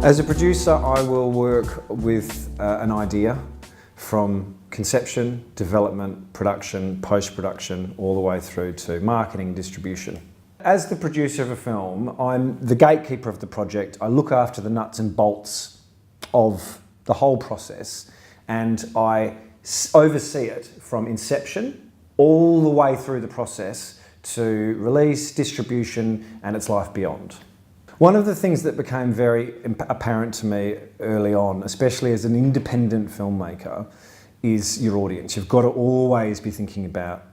As a producer, I will work with an idea from conception, development, production, post-production, all the way through to marketing and distribution. As the producer of a film, I'm the gatekeeper of the project. I look after the nuts and bolts of the whole process, and I oversee it from inception all the way through the process to release, distribution, and its life beyond. One of the things that became very apparent to me early on, especially as an independent filmmaker, is your audience. You've got to always be thinking about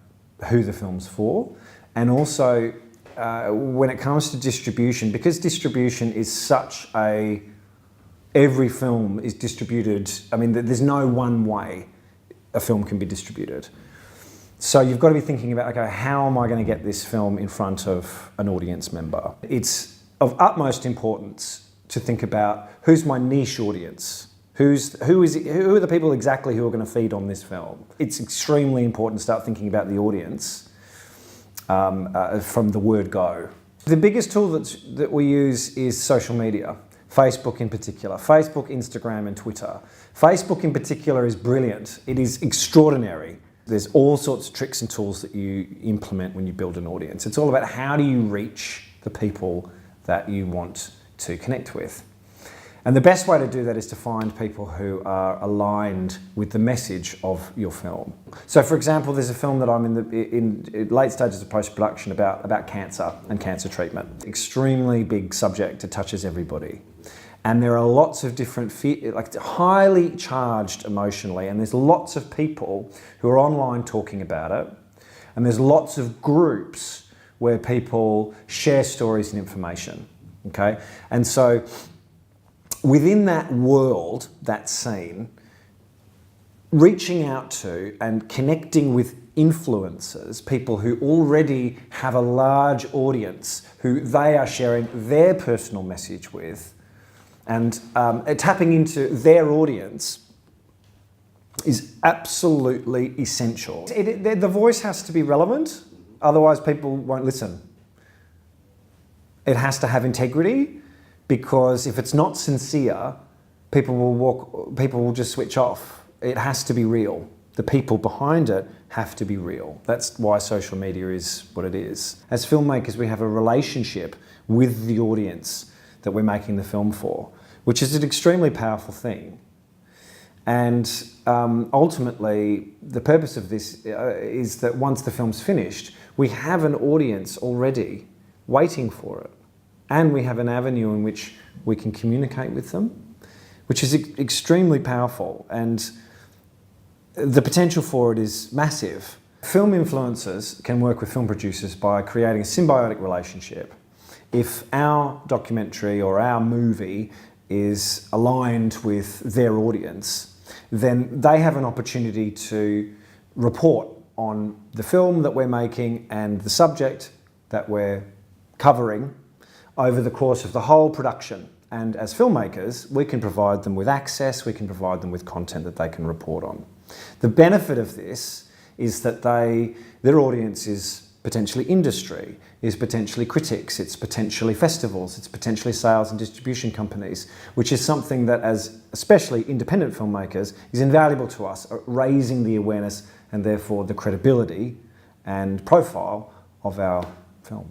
who the film's for, and also when it comes to distribution, because distribution is such a... Every film is distributed, I mean, there's no one way a film can be distributed. So you've got to be thinking about, okay, how am I going to get this film in front of an audience member? It's of utmost importance to think about who's my niche audience, who are the people exactly who are going to feed on this film. It's extremely important to start thinking about the audience from the word go. The biggest tool that we use is social media, Facebook in particular, Facebook, Instagram and Twitter. Facebook in particular is brilliant. It is extraordinary. There's all sorts of tricks and tools that you implement when you build an audience. It's all about how do you reach the people that you want to connect with. And the best way to do that is to find people who are aligned with the message of your film. So for example, there's a film that I'm in late stages of post-production about cancer and cancer treatment. Extremely big subject, it touches everybody. And there are lots of different, highly charged emotionally, and there's lots of people who are online talking about it. And there's lots of groups where people share stories and information, okay? And so within that world, that scene, reaching out to and connecting with influencers, people who already have a large audience who they are sharing their personal message with, and tapping into their audience is absolutely essential. The voice has to be relevant, otherwise people won't listen. It has to have integrity, because if it's not sincere, people will just switch off. It has to be real. The people behind it have to be real. That's why social media is what it is. As filmmakers, we have a relationship with the audience that we're making the film for, which is an extremely powerful thing. And ultimately, the purpose of this is that once the film's finished, we have an audience already waiting for it. And we have an avenue in which we can communicate with them, which is extremely powerful. And the potential for it is massive. Film influencers can work with film producers by creating a symbiotic relationship. If our documentary or our movie is aligned with their audience, then they have an opportunity to report on the film that we're making and the subject that we're covering over the course of the whole production. And as filmmakers, we can provide them with access, we can provide them with content that they can report on. The benefit of this is that their audience is potentially industry, is potentially critics, it's potentially festivals, it's potentially sales and distribution companies, which is something that, as especially independent filmmakers, is invaluable to us, raising the awareness and therefore the credibility and profile of our film.